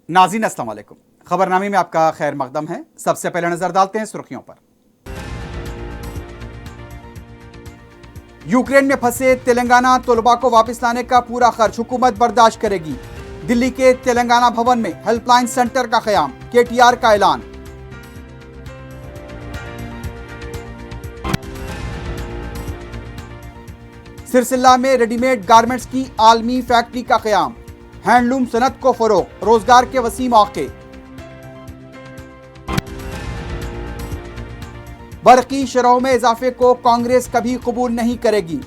नाज़रीन अस्सलाम वालेकुम। खबरनामे में आपका खैर मकदम है। सबसे पहले नजर डालते हैं सुर्खियों पर। यूक्रेन में फंसे तेलंगाना तलबा को वापस लाने का पूरा खर्च हुकूमत बर्दाश्त करेगी। दिल्ली के तेलंगाना भवन में हेल्पलाइन सेंटर का क़याम, केटीआर का ऐलान। सिरसिल्ला में रेडीमेड गारमेंट्स की आलमी फैक्ट्री का क़याम, हैंडलूम सनत को फरोग, रोजगार के वसी मौके। बरकी शरहों में इजाफे को कांग्रेस कभी कबूल नहीं करेगी।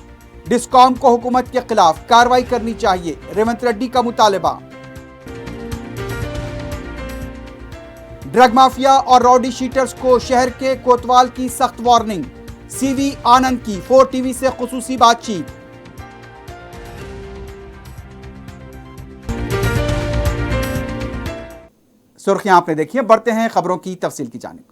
डिस्कॉम को हुकूमत के खिलाफ कार्रवाई करनी चाहिए, रेवंत रेड्डी का मुतालबा। ड्रग माफिया और रॉडी शीटर्स को शहर के कोतवाल की सख्त वार्निंग, सीवी आनंद की 4 टीवी से खुसूसी बातचीत। सुर्खियां आपने देखी हैं, बढ़ते हैं खबरों की तफसील की जानिब।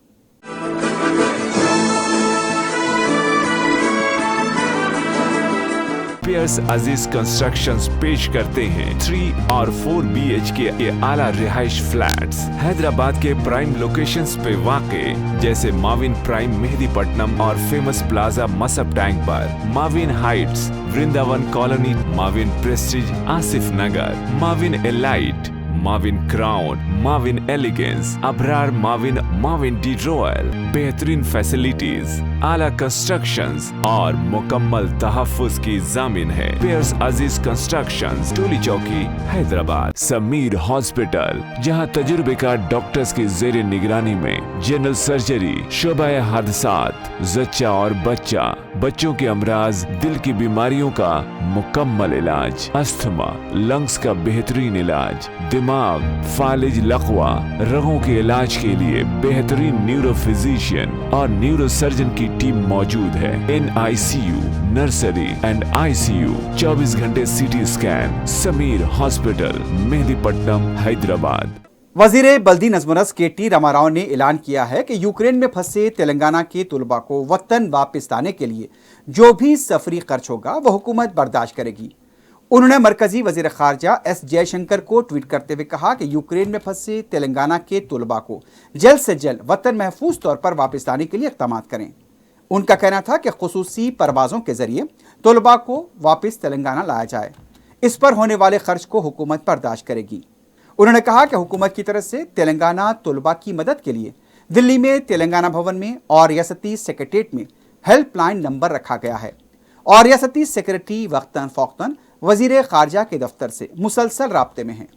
पियर्स अजीज कंस्ट्रक्शंस पेश करते हैं 3 और 4 BHK के आला रिहाइश फ्लैट्स हैदराबाद के प्राइम लोकेशंस पे वाक़े, जैसे माविन प्राइम मेहदीपट्टनम और फेमस प्लाजा मसब टैंक पर, Mavin heights Vrindavan colony, Mavin prestige Asif Nagar, Mavin elite, Mavin crown, Mavin elegance, Abrar Mavin, Mavin de royal. बेहतरीन फैसिलिटीज, आला कंस्ट्रक्शंस और मुकम्मल तहफ्फुज की जामिन है। पियर्स अजीज कंस्ट्रक्शंस, टोली चौकी, हैदराबाद। समीर हॉस्पिटल, जहां तजुर्बेकार डॉक्टर्स की जेर निगरानी में जनरल सर्जरी, शोबा हादसात, जच्चा और बच्चा, बच्चों के अमराज, दिल की बीमारियों का मुकम्मल इलाज, अस्थमा, लंग्स का बेहतरीन इलाज, दिमाग, फालिज, लकवा, रगों के इलाज के लिए बेहतरीन न्यूरो फिजिशियन और न्यूरो सर्जन की टीम मौजूद है। NICU, नर्सरी एंड ICU, 24 घंटे CT scan. Sameer hospital, Mehdipatnam, Hyderabad. वजीर बल्दी नज़्म-ओ-नस्क KT रामाराव ने ऐलान किया है कि यूक्रेन में फंसे तेलंगाना के तलबा को वतन वापस लाने के लिए जो भी सफरी खर्च होगा वह हुकूमत बर्दाश्त करेगी। उन्होंने मरकजी वजीर खारजा S जयशंकर को ट्वीट करते हुए कहा कि यूक्रेन में फंसे तेलंगाना के तलबा को जल्द से जल्द वतन महफूज तौर पर वापस लाने के लिए इक़दाम करें। उनका कहना था कि खुसूसी परवाज़ों के जरिए तलबा को वापस तेलंगाना लाया जाए। इस पर होने वाले खर्च को हुकूमत बर्दाश्त करेगी। उन्होंने कहा कि हुकूमत की तरफ से तेलंगाना तलबा की मदद के लिए दिल्ली में तेलंगाना भवन में और रियासती सेक्रेटेरिएट में हेल्पलाइन नंबर रखा गया है और रियासती सेक्रेटरी वक्तन फ़ौक्तन वजीर खारजा के दफ्तर से मुसलसल राब्ते में हैं।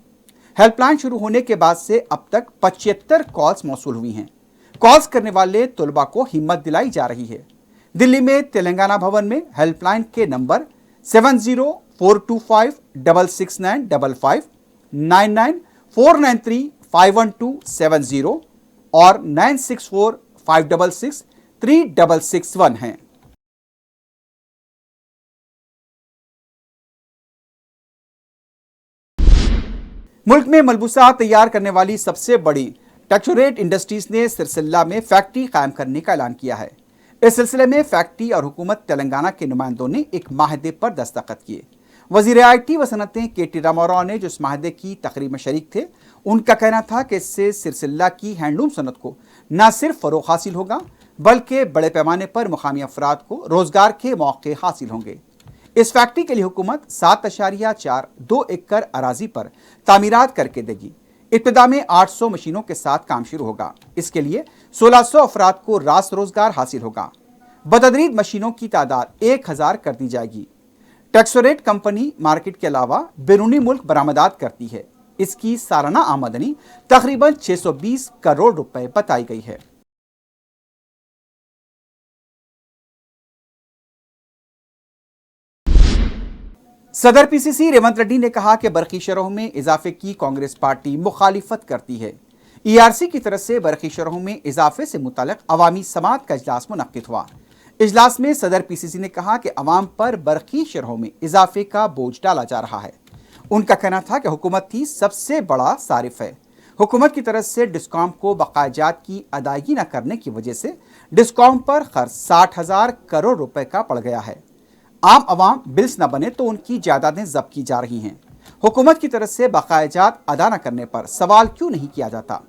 हेल्पलाइन शुरू होने के बाद से अब तक 75 कॉल्स मौसूल हुई हैं। कॉल्स करने वाले तलबा को हिम्मत दिलाई जा रही है। दिल्ली में तेलंगाना भवन में हेल्पलाइन के नंबर 7042566955, 9949351270 और 9645663661 हैं। मुल्क में मलबूसा तैयार करने वाली सबसे बड़ी टेक्सचुरेट इंडस्ट्रीज ने सिरसिल्ला में फैक्ट्री कायम करने का ऐलान किया है। इस सिलसिले में फैक्ट्री और हुकूमत तेलंगाना के नुमाइंदों ने एक माहदे पर दस्तखत किए। वजीर IT व सनतें KT रामाराव ने जो इस माहदे की तकरीब में शरीक थे, उनका कहना था कि इससे सिरसिल्ला की हैंडलूम सनत को न सिर्फ फ़रोग़ हासिल होगा बल्कि बड़े पैमाने पर मुकामी अफराद को रोज़गार के मौके हासिल होंगे। इस फैक्ट्री के लिए हुकूमत 7.42 एकड़ अराजी पर तामीरात करके देगी। इब्तिदा में 800 मशीनों के साथ काम शुरू होगा। इसके लिए 1600 अफराद को रास रोजगार हासिल होगा। बतदरीज मशीनों की तादाद 1000 कर दी जाएगी। टेक्सचुरेट कंपनी मार्केट के अलावा बैरूनी मुल्क बरामदात करती है। इसकी सालाना आमदनी तकरीबन 620 करोड़ रुपए बताई गई है। सदर PCC रेवंत रेड्डी ने कहा कि बरकी शरहों में इजाफे की कांग्रेस पार्टी मुखालिफत करती है। ERC की तरफ से बरकी शरहों में इजाफे से मुताल्लिक अवामी समात का इजलास मुनक्किद हुआ। इजलास में सदर PCC ने कहा कि अवाम पर बरकी शरहों में इजाफे का बोझ डाला जा रहा है। उनका कहना था कि हुकूमत ही सबसे बड़ा सारिफ है। हुकूमत की तरफ से डिस्कॉम को बकायाजात की अदायगी न करने की वजह से डिस्कॉम पर खर्च 60,000 करोड़ रुपए का पड़ गया है। आम आवाम बिल्स न बने तो उनकी जायदादें जब्त की जा रही हैं। हुकूमत की तरफ से बकायाजात अदा न करने पर सवाल क्यों नहीं किया जाता।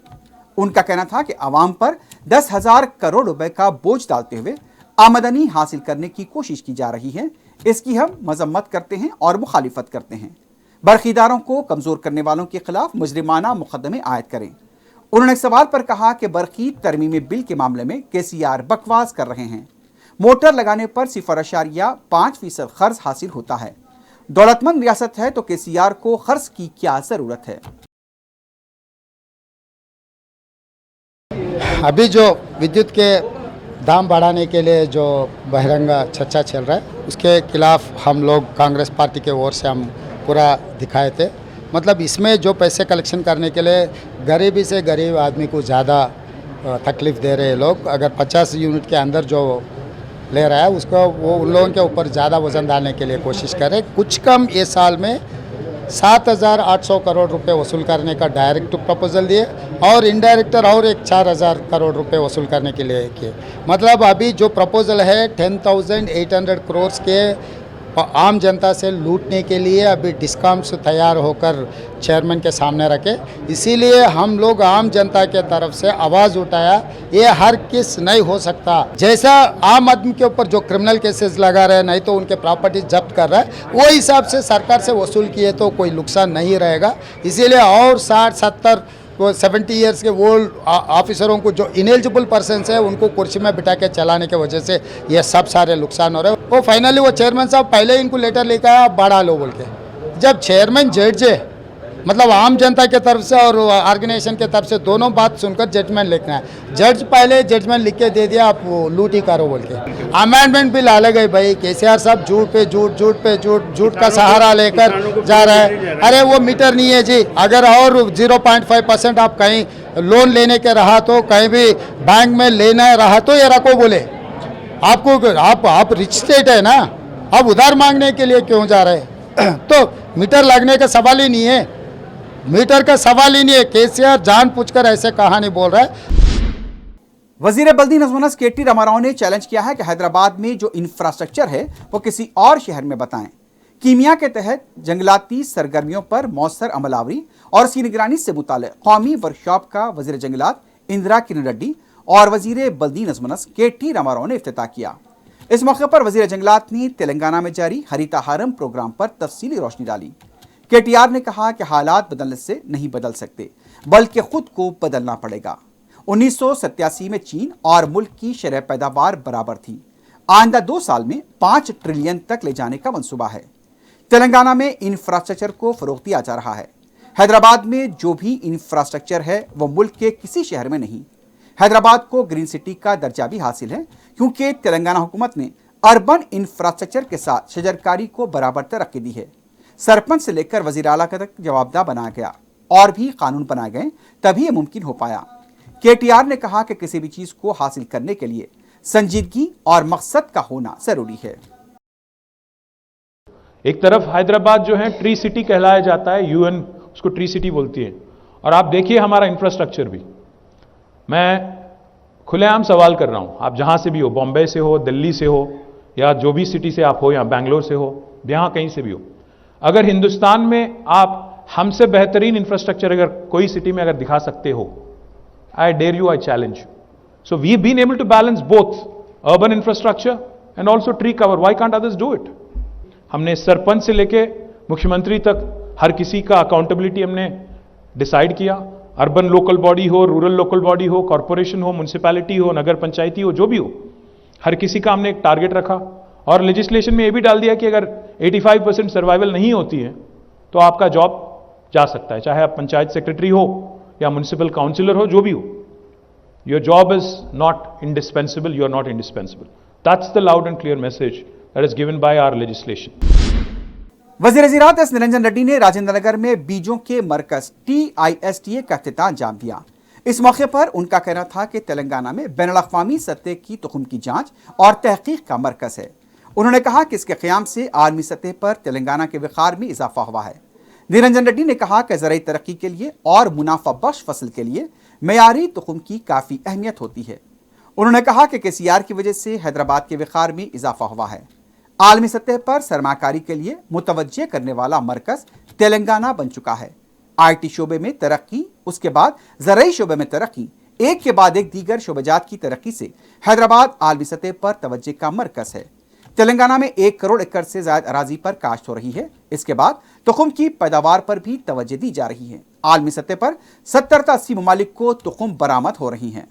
उनका कहना था कि आवाम पर 10,000 करोड़ रुपए का बोझ डालते हुए आमदनी हासिल करने की कोशिश की जा रही है। इसकी हम मजम्मत करते हैं और मुखालिफत करते हैं। बरखीदारों को कमजोर करने वालों के खिलाफ मुजरिमाना मुकदमे आयद करें। उन्होंने एक सवाल पर कहा कि बरखी तरमीमी बिल के मामले में केसीआर बकवास कर रहे हैं। मोटर लगाने पर 0.5% खर्च हासिल होता है। दौलतमंद रियासत है तो केसीआर को खर्च की क्या जरूरत है। अभी जो विद्युत के दाम बढ़ाने के लिए जो बहिरंग चर्चा चल रहा है उसके खिलाफ हम लोग कांग्रेस पार्टी के ओर से हम पूरा दिखाए थे। मतलब इसमें जो पैसे कलेक्शन करने के लिए गरीबी से गरीब आदमी को ज़्यादा तकलीफ़ दे रहे हैं लोग। अगर 50 यूनिट के अंदर जो ले रहा है उसको वो उन लोगों के ऊपर ज़्यादा वज़न डालने के लिए कोशिश करें। कुछ कम ये साल में 7,800 करोड़ रुपए वसूल करने का डायरेक्ट प्रपोजल दिए और इनडायरेक्ट और एक 4,000 करोड़ रुपए वसूल करने के लिए किए। मतलब अभी जो प्रपोजल है 10,800 करोड़ के आम जनता से लूटने के लिए अभी डिस्काम्स तैयार होकर चेयरमैन के सामने रखे। इसीलिए हम लोग आम जनता के तरफ से आवाज़ उठाया, ये हर किस नहीं हो सकता। जैसा आम आदमी के ऊपर जो क्रिमिनल केसेस लगा रहे हैं, नहीं तो उनके प्रॉपर्टी जब्त कर रहा है, वो हिसाब से सरकार से वसूल किए तो कोई नुकसान नहीं रहेगा। इसीलिए और 60-70 70 ईयर्स के ओल्ड ऑफिसरों को जो इनेलिजिबल पर्सन है उनको कुर्सी में बिठा के चलाने के वजह से ये सब सारे नुकसान हो रहे हैं। वो फाइनली वो चेयरमैन साहब पहले इनको लेटर लेकर आया, आप बढ़ा लो बोल के। जब चेयरमैन जज है, मतलब आम जनता के तरफ से और ऑर्गेनाइजेशन के तरफ से दोनों बात सुनकर जजमेंट लिखना है। जज पहले जजमेंट लिख के दे दिया, आप वो लूट ही करो बोल के। अमेंडमेंट बिल अलग है भाई। केसीआर साहब झूठ पे झूठ, झूठ पे झूठ, झूठ का सहारा लेकर जा रहा है। अरे वो मीटर नहीं है जी। अगर और 0.5% आप कहीं लोन लेने के रहा तो कहीं भी बैंक में लेना रहा तो ये रखो बोले। आपको आप रिच स्टेट है ना, आप उधार मांगने के लिए क्यों जा रहे तो मीटर लगने का सवाल ही नहीं है। मीटर का सवाल ही नहीं है। केसीआर जानबूझकर ऐसे कहानी बोल रहा है। वजीर बल्दी नज़्म केटी रामाराव ने चैलेंज किया है कि हैदराबाद में जो इंफ्रास्ट्रक्चर है वो किसी और शहर में बताएं। कीमिया के तहत जंगलाती सरगर्मियों पर मौसर अमलावरी और उसकी निगरानी से मुताल्लिक़ कौमी वर्कशॉप का वजीर जंगलात इंदिरा किरण रेड्डी और वजीर बल्दी नज़्म केटी रामाराव ने इफ्तिताह किया। इस मौके पर वजीर जंगलात ने तेलंगाना में जारी हरिताहारम प्रोग्राम पर तफसीली रोशनी डाली। केटीआर ने कहा कि हालात बदलने से नहीं बदल सकते बल्कि खुद को बदलना पड़ेगा। 1987 में चीन और मुल्क की शरह पैदावार बराबर थी। आइंदा 2 साल में 5 ट्रिलियन तक ले जाने का मंसूबा है। तेलंगाना में इंफ्रास्ट्रक्चर को फरोग दिया जा रहा है। हैदराबाद में जो भी इंफ्रास्ट्रक्चर है वो मुल्क के किसी शहर में नहीं। हैदराबाद को ग्रीन सिटी का दर्जा भी हासिल है क्योंकि तेलंगाना हुकूमत ने अर्बन इंफ्रास्ट्रक्चर के साथ शजरकारी को बराबर तरक्की दी है। सरपंच से लेकर वजीर आला तक जवाबदाह बनाया गया और भी कानून बनाए गए, तभी यह मुमकिन हो पाया। केटीआर ने कहा कि किसी भी चीज को हासिल करने के लिए संजीदगी और मकसद का होना जरूरी है। एक तरफ हैदराबाद जो है ट्री सिटी कहलाया जाता है, यूएन उसको ट्री सिटी बोलती है। और आप देखिए हमारा इंफ्रास्ट्रक्चर भी, मैं खुलेआम सवाल कर रहा हूं, आप जहां से भी हो, बॉम्बे से हो, दिल्ली से हो, या जो भी सिटी से आप हो, या बैंगलोर से हो, यहां कहीं से भी हो, अगर हिंदुस्तान में आप हमसे बेहतरीन इंफ्रास्ट्रक्चर अगर कोई सिटी में अगर दिखा सकते हो, I dare you, I challenge. So we been able to balance both urban infrastructure and also tree cover. Why can't others do it? हमने सरपंच से लेके मुख्यमंत्री तक हर किसी का अकाउंटेबिलिटी हमने डिसाइड किया। अर्बन लोकल बॉडी हो, रूरल लोकल बॉडी हो, कॉर्पोरेशन हो, म्युनिसिपैलिटी हो, नगर पंचायती हो, जो भी हो, हर किसी का हमने एक टारगेट रखा। और लेजिस्लेशन में यह भी डाल दिया कि अगर 85% सर्वाइवल नहीं होती है तो आपका जॉब जा सकता है, चाहे आप पंचायत सेक्रेटरी हो या म्युनिसिपल काउंसिलर हो, जो भी हो। Your job is not indispensable, you are not indispensable. That's the loud and clear message that is given by our legislation. वज़ीर ज़राअत एस निरंजन रेड्डी ने राजेंद्र नगर में बीजों के मरकज TISTA का इफ्तिताह अंजाम दिया। इस मौके पर उनका कहना था कि तेलंगाना में बैनुल-अक़वामी सतह की तुखम की जांच और तहकीक का मरकज है। उन्होंने कहा कि इसके क़याम से आलमी सतह पर तेलंगाना के वक़ार में इजाफा हुआ है। निरंजन रेड्डी ने कहा कि ज़राई तरक्की के लिए और मुनाफा बख्श फसल के लिए मेयारी तुखम की काफ़ी अहमियत होती है। उन्होंने कहा कि KCR की वजह से हैदराबाद के वक़ार में इजाफा हुआ है। आलमी सतह पर सरमाकारी के लिए मुतवज्जे करने वाला मरकज तेलंगाना बन चुका है। IT शोबे में तरक्की, उसके बाद ज़राई शोबे में तरक्की, एक के बाद एक दीगर शोबेजात की तरक्की से हैदराबाद आलमी सतह पर तवज्जे का मरकज है। तेलंगाना में 1 करोड़ एकड़ से ज्यादा अराजी पर काश्त हो रही है। इसके बाद तुखम की पैदावार पर भी तवज्जो दी जा रही है। आलमी सतह पर 70 से 80 ममालिक को तुखम बरामद हो रही हैं।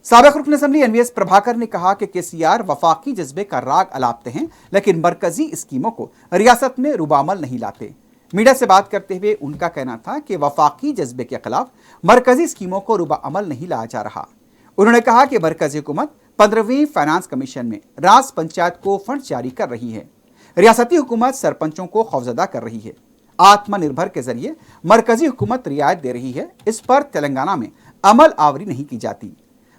साबिक रुकन असेंबली NVS प्रभाकर ने कहा कि KCR वफाकी जज्बे का राग अलापते हैं, लेकिन मरकजी स्कीमों को रियासत में रुबामल नहीं लाते। मीडिया से बात करते हुए उनका कहना था कि वफाकी जज्बे के खिलाफ मरकजी स्कीमों को रुबाअमल नहीं लाया जा रहा। उन्होंने कहा कि मरकजी हुकूमत 15वीं फाइनेंस कमीशन में रास पंचायत को फंड जारी कर रही है। रियासती हुकूमत सरपंचों को खौफजदा कर रही है। आत्मनिर्भर के जरिए मरकजी हुकूमत रियायत दे रही है। इस पर तेलंगाना में अमल आवरी नहीं की जाती।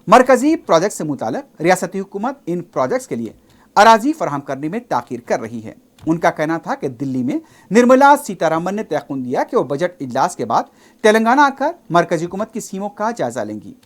मरकजी प्रोजेक्ट से मुताल्लिक रियासती हुकूमत इन प्रोजेक्ट्स के लिए अराजी फराहम करने में ताखीर कर रही है। उनका कहना था कि दिल्ली में निर्मला सीतारामन ने तयक़ुन दिया कि वो बजट इजलास के बाद तेलंगाना आकर मरकजी हुकूमत की स्कीमों का जायजा लेंगी।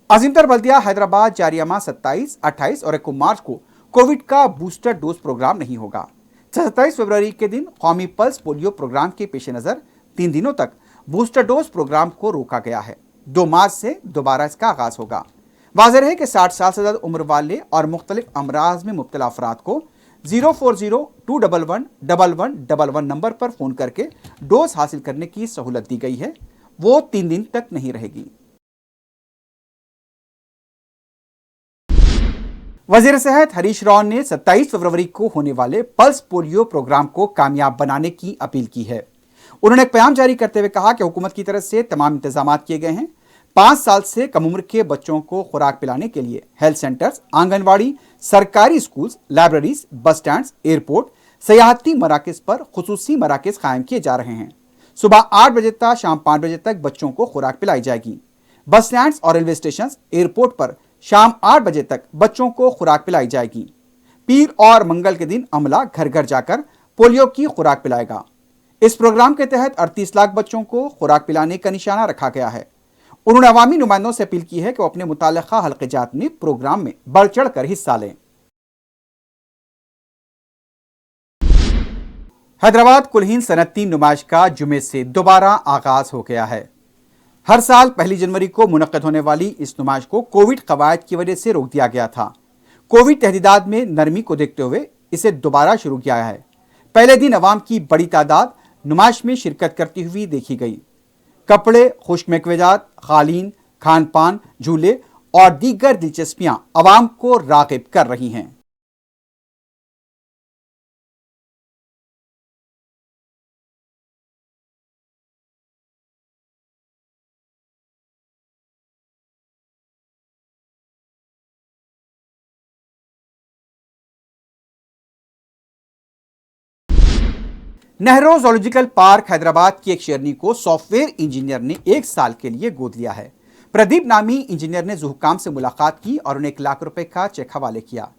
अजीमतर बल्दिया हैदराबाद जारिया माह 27, 28 और 1 मार्च को कोविड का बूस्टर डोज प्रोग्राम नहीं होगा। 27 फरवरी के दिन कौमी पल्स पोलियो प्रोग्राम के पेश नज़र 3 दिनों तक बूस्टर डोज प्रोग्राम को रोका गया है। 2 मार्च से दोबारा इसका आगाज होगा। वाज़ेह है कि 60 साल से ज़्यादा उम्र वाले और मुख्तलिफ अमराज में मुब्तला अफराद को 040-211-1111 नंबर पर फ़ोन करके डोज हासिल करने की सहूलत दी गई है। वो 3 दिन तक नहीं रहेगी। वज़ीर सेहत हरीश राव ने 27 फरवरी को होने वाले पल्स पोलियो प्रोग्राम को कामयाब बनाने की अपील की है। उन्होंने एक बयान जारी करते हुए कहा कि हुकूमत की तरफ से तमाम इंतजाम किए गए हैं। 5 साल से कम उम्र के बच्चों को खुराक पिलाने के लिए हेल्थ सेंटर्स, आंगनवाड़ी, सरकारी schools, libraries, bus stands, airport, सयाहती मराकज़ पर खुसूसी मराकज़ कायम किए जा रहे हैं। सुबह 8 बजे तक शाम 5 बजे तक बच्चों को खुराक पिलाई जाएगी। बस स्टैंड्स और रेलवे स्टेशन, एयरपोर्ट पर शाम 8 बजे तक बच्चों को खुराक पिलाई जाएगी। पीर और मंगल के दिन अमला घर घर जाकर पोलियो की खुराक पिलाएगा। इस प्रोग्राम के तहत 38 लाख बच्चों को खुराक पिलाने का निशाना रखा गया है। उन्होंने अवामी नुमाइंदों से अपील की है कि वो अपने मुताल्लिका हल्के जात में प्रोग्राम में बढ़ चढ़ कर हिस्सा लें। हैदराबाद कुलहीन सनअती नुमाइश का जुमे से दोबारा आगाज हो गया है। हर साल 1 जनवरी को मुनक्किद होने वाली इस नुमाइश को कोविड कवायद की वजह से रोक दिया गया था। कोविड तहदीदात में नरमी को देखते हुए इसे दोबारा शुरू किया है। पहले दिन अवाम की बड़ी तादाद नुमाइश में शिरकत करती हुई देखी गई। कपड़े, खुश्क मेकवेजात, कालीन, खान पान, झूले और दीगर दिलचस्पियां अवाम को राग़िब कर रही हैं। नेहरू ज़ूलॉजिकल पार्क हैदराबाद की एक शेरनी को सॉफ्टवेयर इंजीनियर ने 1 साल के लिए गोद लिया है। प्रदीप नामी इंजीनियर ने जू हुक्काम से मुलाकात की और उन्हें 1 लाख रुपए का चेक हवाले किया।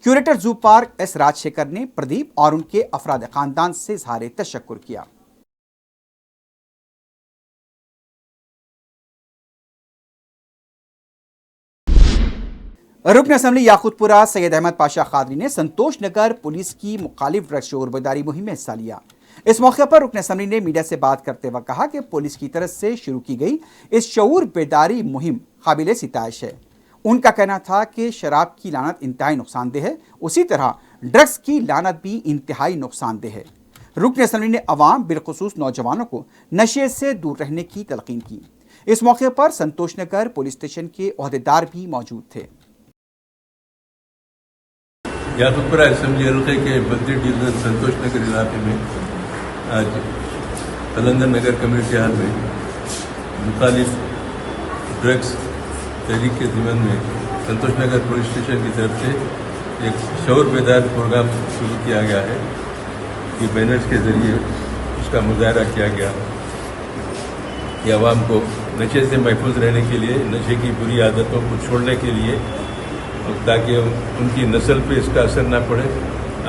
Curator zoo park S Rajshekhar ने प्रदीप और उनके अफराद खानदान से इज़हार तशक्कुर किया। रुकन असेंबली याकूतपुरा सैयद अहमद पाशा खादरी ने संतोष नगर पुलिस की मुखालिफ ड्रग्स शोर बेदारी मुहिम में हिस्सा लिया। इस मौके पर रुकन असेंबली ने मीडिया से बात करते हुए कहा कि पुलिस की तरफ से शुरू की गई इस शऊर बेदारी मुहिम काबिल सिताइश है। उनका कहना था कि शराब की लानत इंतहाई नुकसानदेह है, उसी तरह ड्रग्स की लानत भी इंतहाई नुकसानदेह है। रुकन असेंबली ने अवाम बिलखुसूस नौजवानों को नशे से दूर रहने की तलकीन की। इस मौके पर संतोष नगर पुलिस स्टेशन के ओहदेदार भी मौजूद थे। याकूतपुरा असेंबली हल्के के बद्री डिवीजन संतोष नगर इलाके में आज कलंदर नगर कम्युनिटी हॉल में मुखालिफ ड्रग्स तहरीक के ज़िम्मन में संतोष नगर पुलिस स्टेशन की तरफ से एक शऊर बेदार प्रोग्राम शुरू किया गया है। ये बैनर्स के ज़रिए उसका मुजाहरा किया गया कि आवाम को नशे से महफूज रहने के लिए, नशे की बुरी आदतों को छोड़ने के लिए, ताकि उनकी नस्ल पे इसका असर ना पड़े,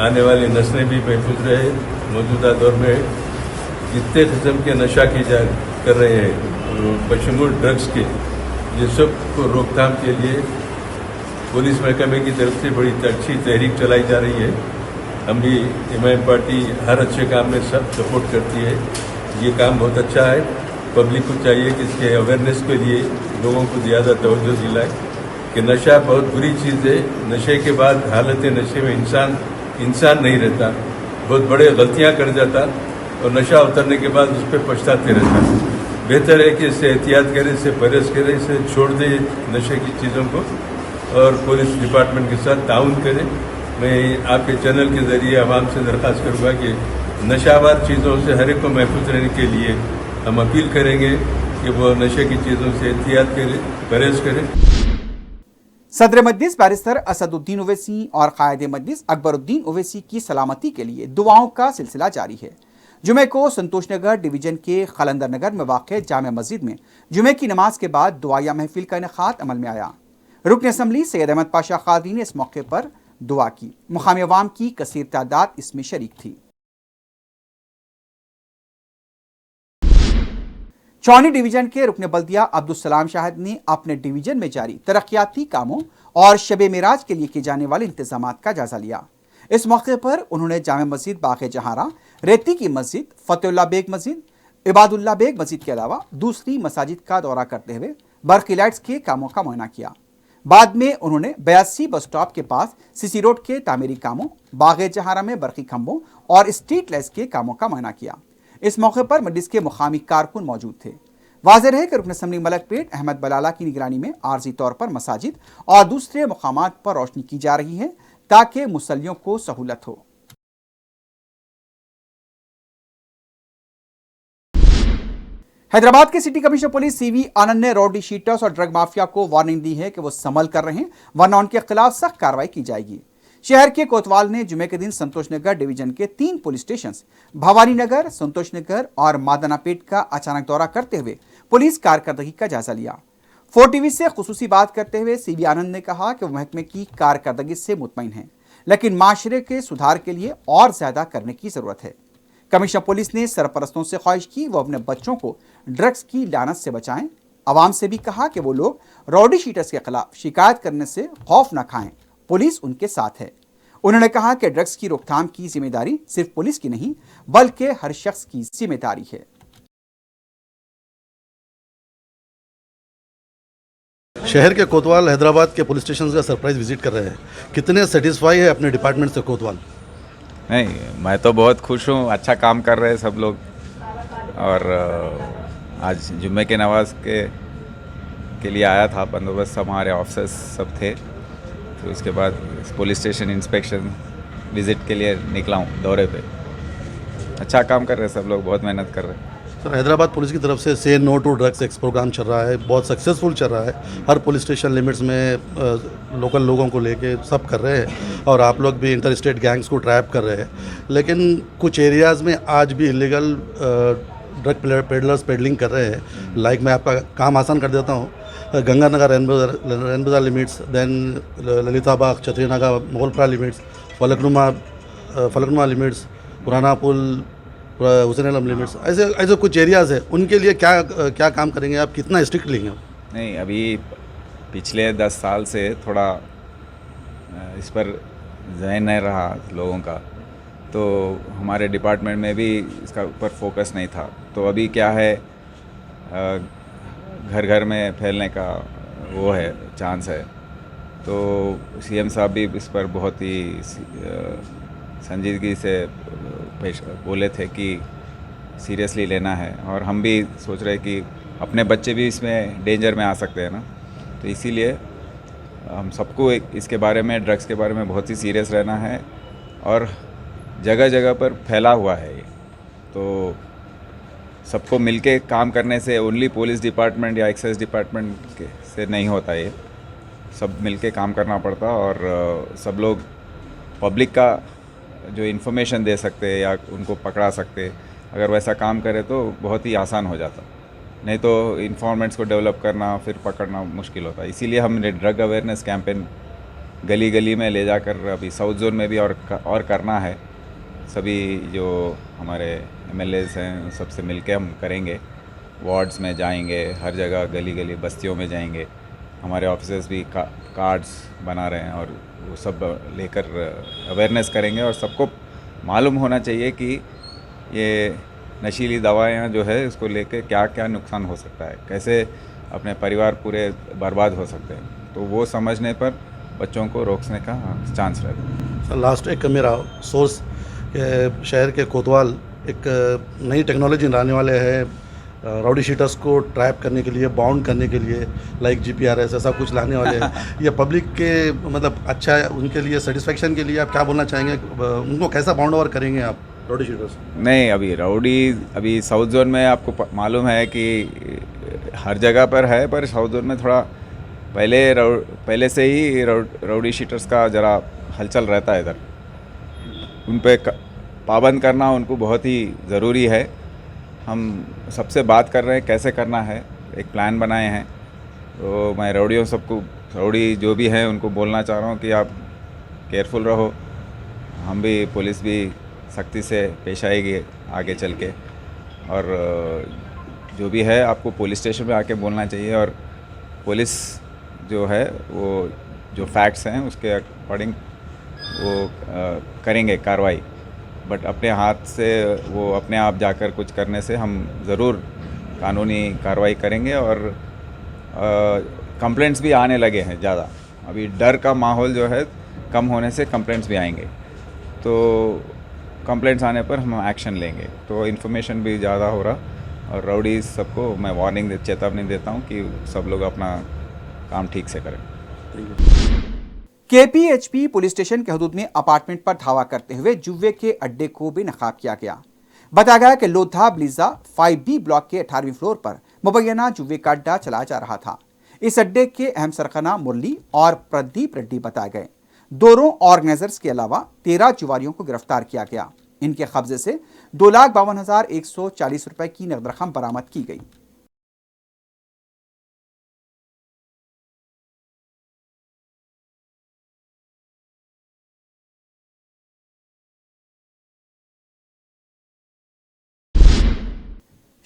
आने वाली नस्लें भी महफूज रहे मौजूदा दौर में जितने किस्म के नशा कर रहे हैं बशमूल ड्रग्स के, ये सब को रोकथाम के लिए पुलिस महकमे की तरफ से बड़ी अच्छी तहरीक चलाई जा रही है। हम भी इमाम पार्टी हर अच्छे काम में सब सपोर्ट करती है। ये काम बहुत अच्छा है। पब्लिक को चाहिए कि इसके अवेयरनेस के लिए लोगों को ज़्यादा तवज्जो दिलाए कि नशा बहुत बुरी चीज़ है। नशे के बाद हालत नशे में इंसान नहीं रहता, बहुत बड़े गलतियां कर जाता और नशा उतरने के बाद उस पर पछताते रहता। बेहतर है कि इससे एहतियात करें, इससे परहेज करें, इसे छोड़ दें नशे की चीज़ों को और पुलिस डिपार्टमेंट के साथ ताउन करें। मैं आपके चैनल के ज़रिए आवाम से दरख्वास्त करूँगा कि नशावर चीज़ों से हर एक को महफूज रहने के लिए हम अपील करेंगे कि वो नशे की चीज़ों से एहतियात करें, परहेज करें। सदर मजलिस बैरिस्टर असदुद्दीन ओवैसी और कायदे मजलिस अकबरुद्दीन ओवैसी की सलामती के लिए दुआओं का सिलसिला जारी है। जुमे को संतोष नगर डिवीजन के खलंदर नगर में वाक़ जामे मस्जिद में जुमे की नमाज के बाद दुआया महफिल का इनेकाद अमल में आया। रुकन असम्बली सैयद अहमद पाशा कादरी ने इस मौके पर दुआ की। मुकामी अवाम की कसीर तादाद इसमें शरीक थी। चौनी डिवीजन के रुकन बल्दिया अब्दुल सलाम शाहिद ने अपने डिवीजन में जारी तरक्याती कामों और शबे मिराज के लिए किए जाने वाले इंतजामात का जायजा लिया। इस मौके पर उन्होंने जामे मस्जिद बाग़े जहारा, रेती की मस्जिद, फतेहुल्लाह बेग मस्जिद, इबादुल्लाह बेग मस्जिद के अलावा दूसरी मसाजिद का दौरा करते हुए बर्क़ी लाइट्स के कामों का मुआयना किया। बाद में उन्होंने 82 बस स्टॉप के पास सीसी रोड के तामीरी कामों, बाग़े जहारा में बर्क़ी खंभों और स्ट्रीट लाइट्स के कामों का मुआयना किया। इस मौके पर मजलिस के मुकामी कारकुन मौजूद थे। वाज़ेह है कि रुकन असम्बली मलकपेट अहमद बलाला की निगरानी में आर्जी तौर पर मसाजिद और दूसरे मकामात पर रोशनी की जा रही है ताकि मुसल्लियों को सहूलत हो। हैदराबाद के सिटी कमिश्नर पुलिस सीवी आनंद ने रॉडी शीटर्स और ड्रग माफिया को वार्निंग दी है कि वो संभल कर रहे हैं वरना उनके खिलाफ सख्त कार्रवाई की जाएगी। शहर के कोतवाल ने जुमे के दिन संतोष नगर डिवीजन के 3 पुलिस स्टेशन भवानी नगर, संतोष नगर और मादनापेट का अचानक दौरा करते हुए पुलिस कारकर्दगी का जायजा लिया। 4TV से खुसूसी बात करते हुए सीवी आनंद ने कहा कि वो महकमे की कारकर्दगी से मुतमईन हैं, लेकिन माशरे के सुधार के लिए और ज्यादा करने की जरूरत है। कमिश्नर पुलिस ने सरपरस्तों से ख्वाहिश की वो अपने बच्चों को ड्रग्स की लानत से बचाएं। आवाम से भी कहा कि वो लोग रॉडी शीटर्स के खिलाफ शिकायत करने से खौफ न खाएं, पुलिस उनके साथ है। उन्होंने कहा कि ड्रग्स की रोकथाम की जिम्मेदारी सिर्फ पुलिस की नहीं बल्कि हर शख्स की जिम्मेदारी है। शहर के कोतवाल हैदराबाद के पुलिस स्टेशन का सरप्राइज विजिट कर रहे हैं। कितने सेटिस्फाई है अपने डिपार्टमेंट से कोतवाल? नहीं, मैं तो बहुत खुश हूँ। अच्छा काम कर रहे हैं सब लोग। और आज जुम्मे के नमाज के लिए आया था, बंदोबस्त हमारे ऑफिसर्स सब थे, तो इसके बाद पुलिस स्टेशन इंस्पेक्शन विज़िट के लिए निकला हूँ दौरे पे। अच्छा काम कर रहे हैं सब लोग, बहुत मेहनत कर रहे हैं। सर, हैदराबाद पुलिस की तरफ से से नो टू ड्रग्स एक्स प्रोग्राम चल रहा है, बहुत सक्सेसफुल चल रहा है। हर पुलिस स्टेशन लिमिट्स में लोकल लोगों को लेके सब कर रहे हैं और आप लोग भी इंटर स्टेट गैंग्स को ट्रैप कर रहे हैं। लेकिन कुछ एरियाज़ में आज भी इलीगल ड्रग पेडलर्स पेडलिंग कर रहे हैं। लाइक मैं आपका काम आसान कर देता हूँ। Ganganagar Reinbazar limits, then Lalithabagh, Chatrinagar, Moghalpura limits, Falaknuma limits, पुराना पुल, हुसैन आलम लिमिट्स, ऐसे कुछ एरियाज़ है। उनके लिए क्या काम करेंगे आप? कितना स्ट्रिक्ट लेंगे? नहीं, अभी पिछले 10 साल से थोड़ा इस पर ज़हन नहीं रहा लोगों का, तो हमारे डिपार्टमेंट में भी इसका ऊपर फोकस नहीं था। तो अभी क्या है, घर घर में फैलने का वो है, चांस है। तो सीएम साहब भी इस पर बहुत ही संजीदगी से बोले थे कि सीरियसली लेना है, और हम भी सोच रहे कि अपने बच्चे भी इसमें डेंजर में आ सकते हैं ना, तो इसीलिए हम सबको इसके बारे में, ड्रग्स के बारे में बहुत ही सीरियस रहना है। और जगह जगह पर फैला हुआ है ये, तो सबको मिलके काम करने से ओनली पुलिस डिपार्टमेंट या एक्साइज डिपार्टमेंट से नहीं होता, ये सब मिलके काम करना पड़ता। और सब लोग पब्लिक का जो इन्फॉर्मेशन दे सकते या उनको पकड़ा सकते, अगर वैसा काम करे तो बहुत ही आसान हो जाता। नहीं तो इन्फॉर्मेंट्स को डेवलप करना फिर पकड़ना मुश्किल होता है। इसीलिए हमने ड्रग अवेयरनेस कैंपेन गली गली में ले जाकर अभी साउथ जोन में भी और करना है। सभी जो हमारे MLAs हैं उन सबसे मिलके हम करेंगे। वार्ड्स में जाएंगे, हर जगह गली गली बस्तियों में जाएंगे। हमारे ऑफिसर्स भी कार्ड्स बना रहे हैं और वो सब लेकर अवेयरनेस करेंगे और सबको मालूम होना चाहिए कि ये नशीली दवाएं जो है इसको लेके क्या क्या नुकसान हो सकता है, कैसे अपने परिवार पूरे बर्बाद हो सकते हैं। तो वो समझने पर बच्चों को रोकने का चांस रहता है। लास्ट एक मेरा सोर्स के शहर के कोतवाल एक नई टेक्नोलॉजी लाने वाले हैं राउडी शीटर्स को ट्रैप करने के लिए, बाउंड करने के लिए, लाइक GPRS ऐसा कुछ लाने वाले हैं। ये पब्लिक के मतलब अच्छा है उनके लिए, सेटिस्फेक्शन के लिए आप क्या बोलना चाहेंगे? उनको कैसा बाउंड ओवर करेंगे आप राउडी शीटर्स? नहीं, अभी साउथ जोन में आपको मालूम है कि हर जगह पर है, पर साउथ जोन में थोड़ा पहले से ही राउडी शीटर्स का ज़रा हलचल रहता है इधर। उन पे पाबंद करना उनको बहुत ही ज़रूरी है। हम सबसे बात कर रहे हैं कैसे करना है, एक प्लान बनाए हैं। तो मैं राउडी जो भी हैं उनको बोलना चाह रहा हूँ कि आप केयरफुल रहो। हम भी, पुलिस भी सख्ती से पेश आएगी आगे चल के। और जो भी है आपको पुलिस स्टेशन में आके बोलना चाहिए और पुलिस जो है वो जो फैक्ट्स हैं उसके अकॉर्डिंग वो करेंगे कार्रवाई। बट अपने हाथ से वो अपने आप जाकर कुछ करने से हम ज़रूर कानूनी कार्रवाई करेंगे। और कंप्लेंट्स भी आने लगे हैं ज़्यादा। अभी डर का माहौल जो है कम होने से कंप्लेंट्स भी आएंगे, तो कंप्लेंट्स आने पर हम एक्शन लेंगे। तो इन्फॉर्मेशन भी ज़्यादा हो रहा और राउडीज सबको मैं चेतावनी देता हूँ कि सब लोग अपना काम ठीक से करें। KPHP पुलिस स्टेशन के हदूद में अपार्टमेंट पर धावा करते हुए जुए के अड्डे को भी नकाब किया गया। बताया गया कि लोधा ब्लीजा 5B ब्लॉक के 18वीं फ्लोर पर मुबैना जुए का अड्डा चलाया जा रहा था। इस अड्डे के अहम सरगना मुरली और प्रदीप रेड्डी बताए गए। दोनों ऑर्गेनाइजर्स के अलावा 13 जुआरियों को गिरफ्तार किया गया। इनके कब्जे से 2,52,140 रुपए की नकद रकम बरामद की गई।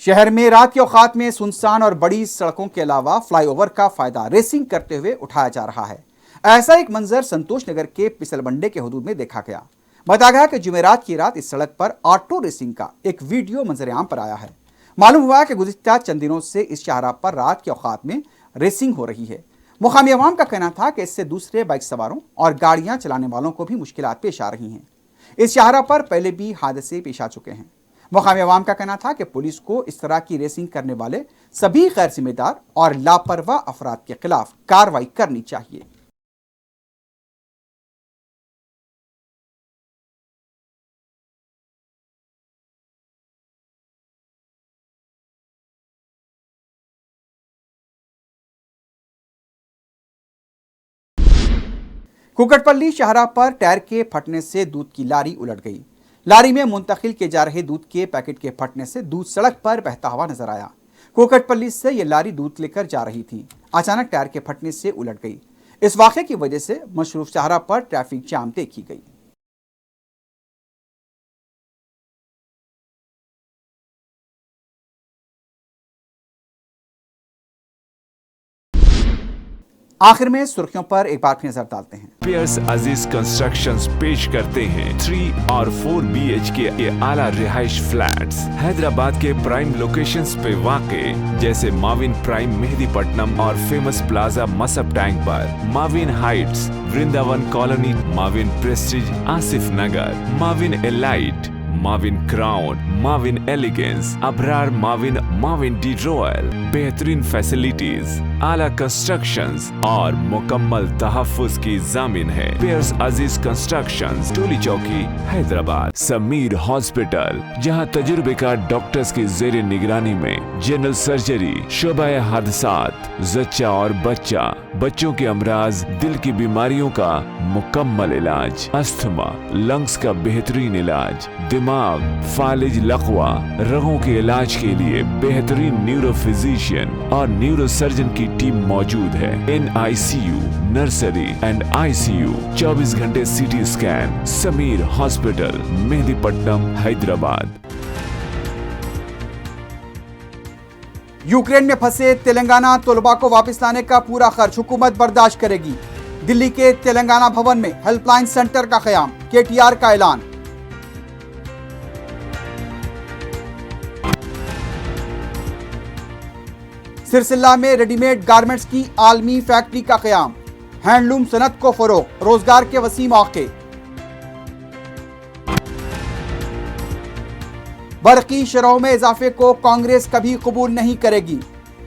शहर में रात के औकात में सुनसान और बड़ी सड़कों के अलावा फ्लाईओवर का फायदा रेसिंग करते हुए उठाया जा रहा है। ऐसा एक मंजर संतोष नगर के पिसलबंडे के हदूद में देखा गया। बताया गया कि जुमेरात की रात इस सड़क पर ऑटो रेसिंग का एक वीडियो मंजरेआम पर आया है। मालूम हुआ कि गुज़िश्ता चंद दिनों से इस शाहराह पर रात के औकात में रेसिंग हो रही है। मुकामी अवाम का कहना था कि इससे दूसरे बाइक सवारों और गाड़ियां चलाने वालों को भी मुश्किलात पेश आ रही हैं। इस शाहराह पर पहले भी हादसे पेश आ चुके हैं। मुकामी अवाम का कहना था कि पुलिस को इस तरह की रेसिंग करने वाले सभी गैर जिम्मेदार और लापरवाह अफराद के खिलाफ कार्रवाई करनी चाहिए। कुकटपल्ली शाहराह पर टायर के फटने से दूध की लारी उलट गई। लारी में मुंतकिल किए जा रहे दूध के पैकेट के फटने से दूध सड़क पर बहता हुआ नजर आया। कुकटपल्ली से यह लारी दूध लेकर जा रही थी, अचानक टायर के फटने से उलट गई। इस वाक़े की वजह से मशरूफ शाहराह पर ट्रैफिक जाम देखी गई। आखिर में सुर्खियों पर एक बार फिर नजर डालते हैं। पियर्स अजीज कंस्ट्रक्शंस पेश करते हैं 3 और 4 BHK के आला रिहाइश फ्लैट्स हैदराबाद के प्राइम लोकेशंस पे वाक़े, जैसे माविन प्राइम मेहदीपट्टनम और फेमस प्लाजा मसब टैंक पर, Mavin heights Vrindavan colony, Mavin prestige Asif Nagar, Mavin elite, Mavin crown, Mavin elegance, Abrar Mavin, Mavin de royal, बेहतरीन फैसिलिटीज, आला कंस्ट्रक्शंस और मुकम्मल तहफ्फुज की जामिन है। पियर्स अजीज कंस्ट्रक्शंस, टोली चौकी, हैदराबाद। समीर हॉस्पिटल, जहां तजुर्बेकार डॉक्टर्स की जेर निगरानी में जनरल सर्जरी, शोबा हादसात, जच्चा और बच्चा, बच्चों के अमराज, दिल की बीमारियों का मुकम्मल इलाज, अस्थमा, लंग्स का बेहतरीन इलाज, दिमाग दिमाग, फालिज लकवा, रगों के इलाज के लिए बेहतरीन न्यूरो फिजिशियन और न्यूरो सर्जन की टीम मौजूद है। NICU, नर्सरी एंड ICU, 24 घंटे CT scan. Sameer hospital, Mehdipatnam, Hyderabad. Ukraine में फंसे तेलंगाना तलबा को वापस लाने का पूरा खर्च हुकूमत बर्दाश्त करेगी। दिल्ली के तेलंगाना भवन में हेल्पलाइन सेंटर का क़याम, KTR का ऐलान। सिरसिल्ला में रेडीमेड गारमेंट्स की आलमी फैक्ट्री का क़याम, हैंडलूम सनत को फरोग, रोजगार के वसी मौके। बरकी शरहों में इजाफे को कांग्रेस कभी कबूल नहीं करेगी।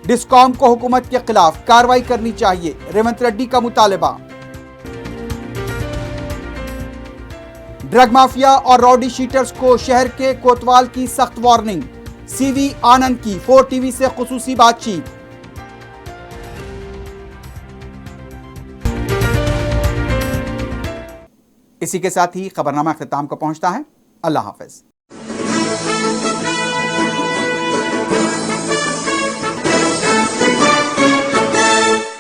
डिस्कॉम को हुकूमत के खिलाफ कार्रवाई करनी चाहिए, रेवंत रेड्डी का मुतालबा। ड्रग माफिया और रॉडी शीटर्स को शहर के कोतवाल की सख्त वार्निंग, CV आनंद की 4TV से खुसूसी बातचीत। इसी के साथ ही खबरनामा ख़िताम को पहुंचता है। अल्लाह हाफ़िज़।